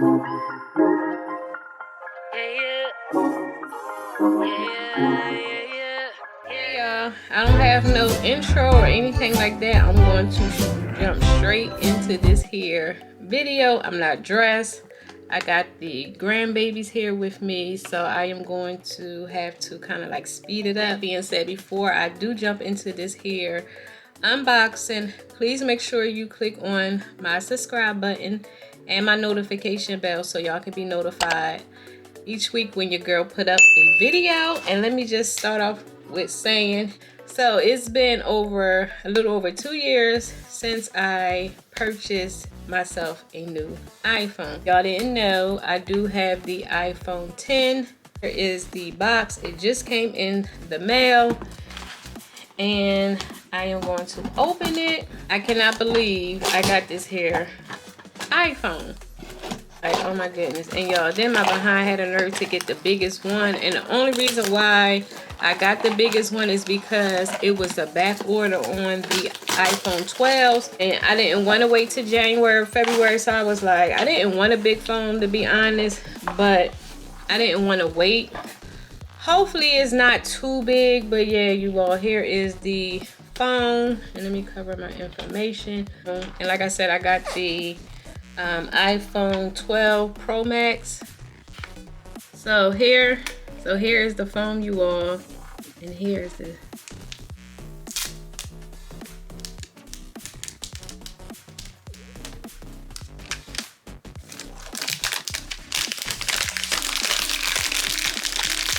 Hey y'all, I don't have no intro or anything like that. I'm going to jump straight into this here video. I'm not dressed. I got the grandbabies here with me, so I am going to have to kind of like speed it up. Being said, before I do jump into this here unboxing, please make sure you click on my subscribe button and my notification bell so y'all can be notified each week when your girl put up a video. And let me just start off with saying, so it's been a little over 2 years since I purchased myself a new iPhone. Y'all didn't know, I do have the iPhone 10. Here is the box. It just came in the mail and I am going to open it. I cannot believe I got this here iPhone. Like, oh my goodness. And y'all, then my behind had a nerve to get the biggest one. And the only reason why I got the biggest one is because it was a back order on the iPhone 12s. And I didn't want to wait till January or February. So I was like, I didn't want a big phone, to be honest. But I didn't want to wait. Hopefully it's not too big. But yeah, you all, here is the phone. And let me cover my information. And like I said, I got the iPhone 12 Pro Max. So here is the phone, you all, and here's the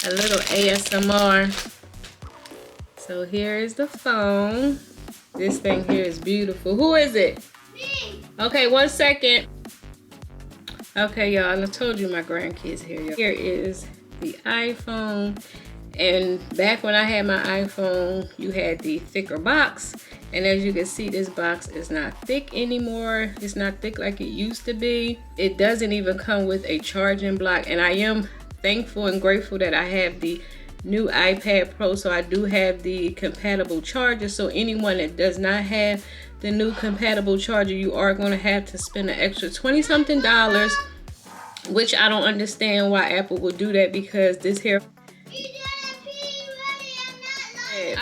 a little ASMR. So here is the phone. This thing here is beautiful. Who is it? Me. Okay, 1 second. Okay, y'all, I told you my grandkids here. Here is the iPhone. And back when I had my iPhone, you had the thicker box. And as you can see, this box is not thick anymore. It's not thick like it used to be. It doesn't even come with a charging block. And I am thankful and grateful that I have the new iPad Pro. So I do have the compatible charger. So anyone that does not have the new compatible charger, you are going to have to spend an extra $20-something, which I don't understand why Apple would do that, because this here,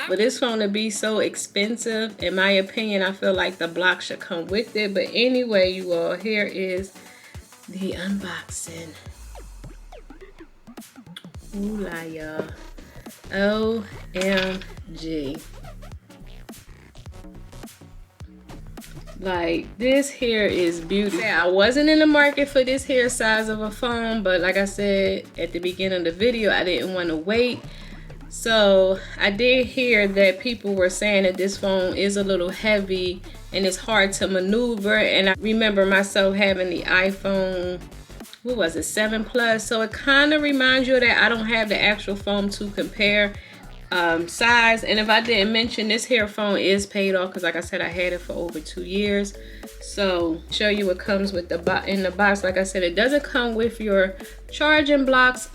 for this phone to be so expensive, in my opinion, I feel like the block should come with it. But anyway, you all, here is the unboxing. Ooh la, y'all. OMG. Like, this here is beautiful. I wasn't in the market for this here size of a phone, but like I said at the beginning of the video, I didn't want to wait. So I did hear that people were saying that this phone is a little heavy and it's hard to maneuver. And I remember myself having the iPhone, what was it, 7 Plus. So it kind of reminds you of that. I don't have the actual phone to compare size. And if I didn't mention, this here phone is paid off, because like I said, I had it for over 2 years. So show you what comes with in the box. Like I said, it doesn't come with your charging blocks,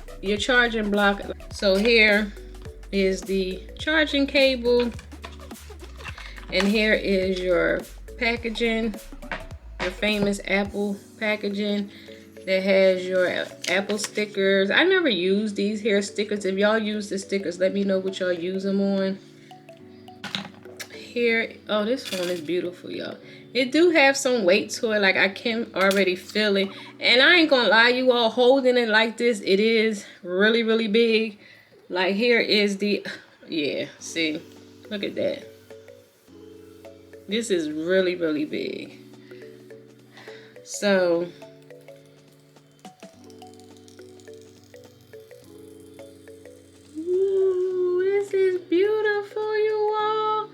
So here is the charging cable, and here is your packaging, your famous Apple packaging that has your Apple stickers. I never use these here stickers. If y'all use the stickers, let me know what y'all use them on. Here, oh, this phone is beautiful, y'all. It do have some weight to it, like I can already feel it. And I ain't gonna lie, you all, holding it like this, it is really, really big. Like, here is the, yeah, see, look at that. This is really, really big. So, ooh, this is beautiful, you all.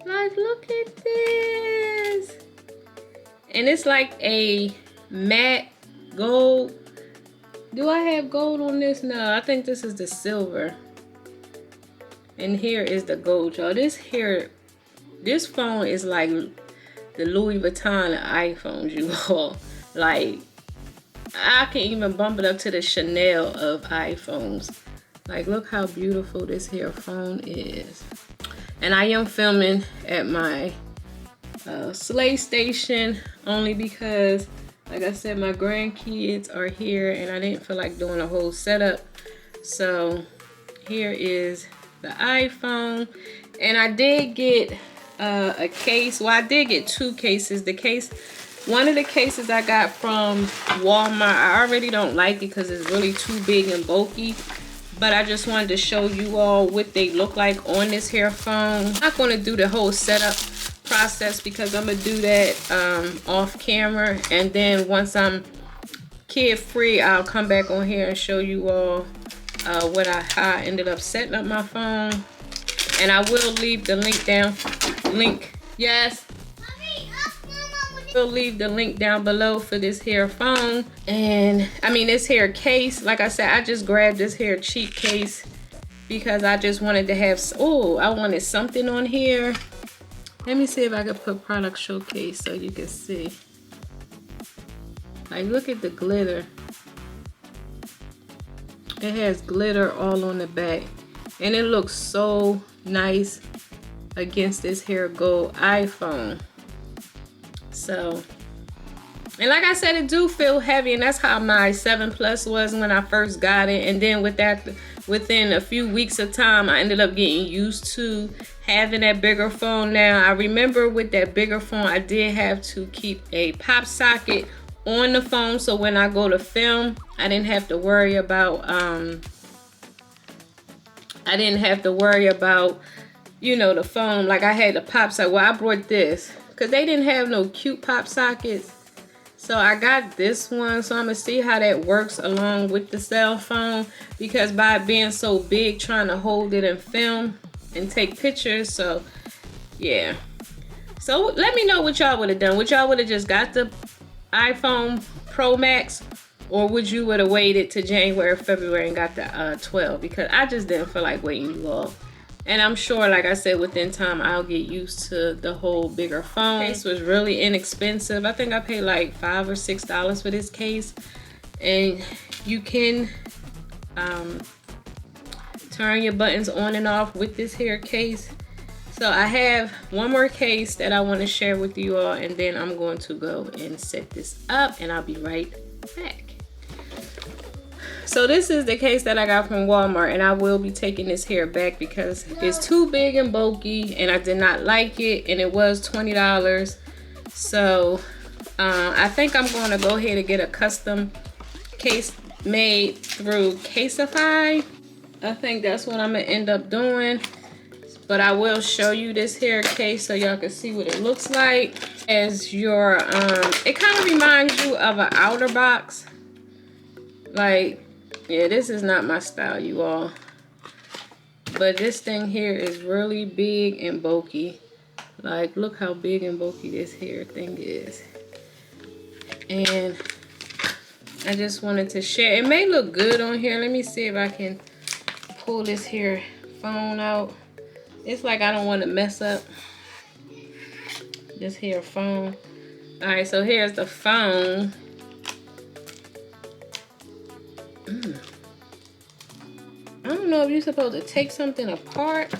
Like, look at this. And it's like a matte gold. Do I have gold on this? No, I think this is the silver. And here is the gold, y'all. This phone is like the Louis Vuitton of iPhones, you all. Like, I can even bump it up to the Chanel of iPhones. Like, look how beautiful this here phone is. And I am filming at my slave station only because Like I said, my grandkids are here and I didn't feel like doing a whole setup. So here is the iPhone. And I did get a case. Well, I did get 2 cases. One of the cases I got from Walmart, I already don't like it because it's really too big and bulky. But I just wanted to show you all what they look like on this here phone. I'm not going to do the whole setup process because I'm going to do that off camera. And then once I'm kid free, I'll come back on here and show you all how I ended up setting up my phone. And I will leave the link down. Yes. We'll leave the link down below for this here phone. And I mean this here case. Like I said, I just grabbed this here cheap case because I just wanted to have, I wanted something on here. Let me see if I can put product showcase so you can see. Like, look at the glitter. It has glitter all on the back. And it looks so nice against this here gold iPhone. So, and like I said, it do feel heavy, and that's how my 7 Plus was when I first got it. And then with that, within a few weeks of time, I ended up getting used to having that bigger phone. Now, I remember with that bigger phone, I did have to keep a pop socket on the phone, so when I go to film, I didn't have to worry about you know, the phone. Like, I had the pop socket. Well, I brought this because they didn't have no cute pop sockets, so I got this one. So I'm gonna see how that works along with the cell phone, because by it being so big, trying to hold it and film and take pictures. So yeah, so let me know what y'all would have done. Would y'all would have just got the iPhone Pro Max, or would you would have waited to January, February and got the 12? Because I just didn't feel like waiting you all. And I'm sure, like I said, within time, I'll get used to the whole bigger phone. This was really inexpensive. I think I paid like $5 or $6 for this case. And you can turn your buttons on and off with this here case. So I have one more case that I want to share with you all, and then I'm going to go and set this up, and I'll be right back. So this is the case that I got from Walmart, and I will be taking this here back because it's too big and bulky, and I did not like it, and it was $20. So I think I'm going to go ahead and get a custom case made through Caseify. I think that's what I'm going to end up doing. But I will show you this here case so y'all can see what it looks like. As your, it kind of reminds you of an outer box. Like, yeah, this is not my style, you all. But this thing here is really big and bulky. Like, look how big and bulky this here thing is. And I just wanted to share. It may look good on here. Let me see if I can pull this here phone out. It's like I don't want to mess up this here phone. All right, so here's the phone. I don't know if you're supposed to take something apart.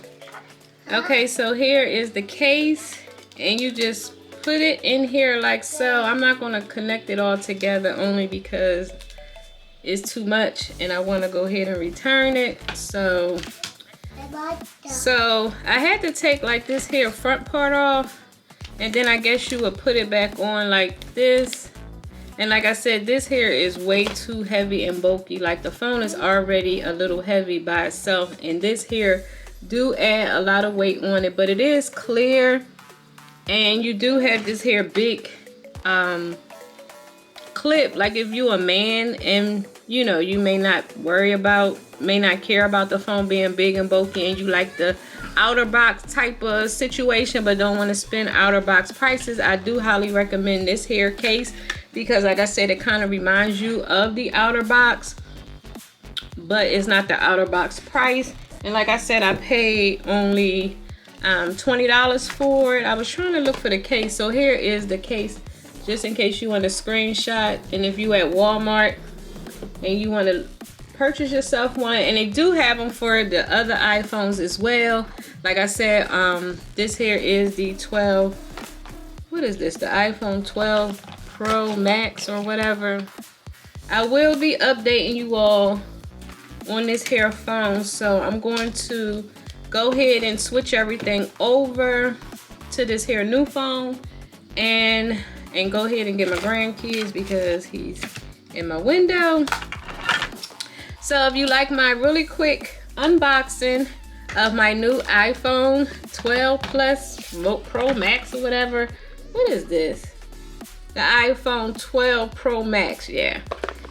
Okay, so here is the case, and you just put it in here like so. I'm not going to connect it all together only because it's too much, and I want to go ahead and return it. So I had to take like this here front part off, and then I guess you would put it back on like this. And like I said, this here is way too heavy and bulky. Like, the phone is already a little heavy by itself, and this here do add a lot of weight on it. But it is clear, and you do have this here big clip. Like, if you a man and you know you may not care about the phone being big and bulky, and you like the outer box type of situation but don't want to spend outer box prices, I do highly recommend this here case, because like I said, it kind of reminds you of the outer box, but it's not the outer box price. And like I said, I paid only $20 for it. I was trying to look for the case. So here is the case, just in case you want a screenshot. And if you at Walmart and you want to purchase yourself one, and they do have them for the other iPhones as well. Like I said, this here is the 12. What is this? The iPhone 12 Pro Max or whatever. I will be updating you all on this here phone, so I'm going to go ahead and switch everything over to this here new phone and go ahead and get my grandkids because he's in my window. So if you like my really quick unboxing of my new iPhone 12 Plus Pro Max or whatever. What is this? The iPhone 12 Pro Max, yeah.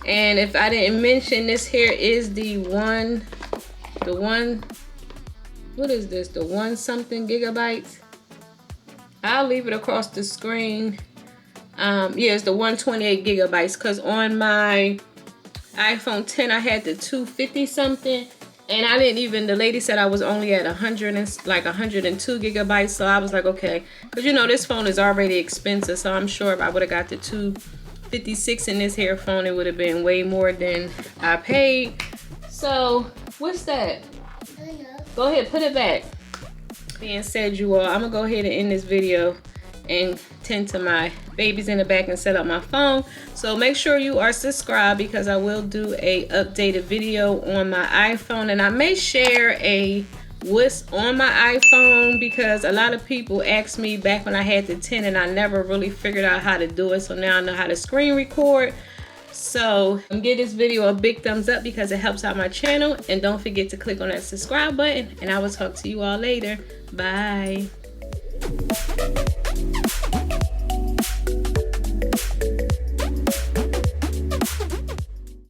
And if I didn't mention, this here is the one, what is this? The 1 something gigabytes. I'll leave it across the screen. Yeah, it's the 128 gigabytes because on my iPhone 10 I had the 250 something. And I didn't even, the lady said I was only at 102 gigabytes. So I was like, okay. Because you know, this phone is already expensive. So I'm sure if I would have got the 256 in this here phone, it would have been way more than I paid. So, what's that? Go ahead, put it back. Being said, you all, I'm going to go ahead and end this video and tend to my babies in the back and set up my phone. So make sure you are subscribed because I will do a updated video on my iPhone, and I may share a what's on my iPhone because a lot of people asked me back when I had the 10 and I never really figured out how to do it. So now I know how to screen record. So give this video a big thumbs up because it helps out my channel, and don't forget to click on that subscribe button, and I will talk to you all later. Bye.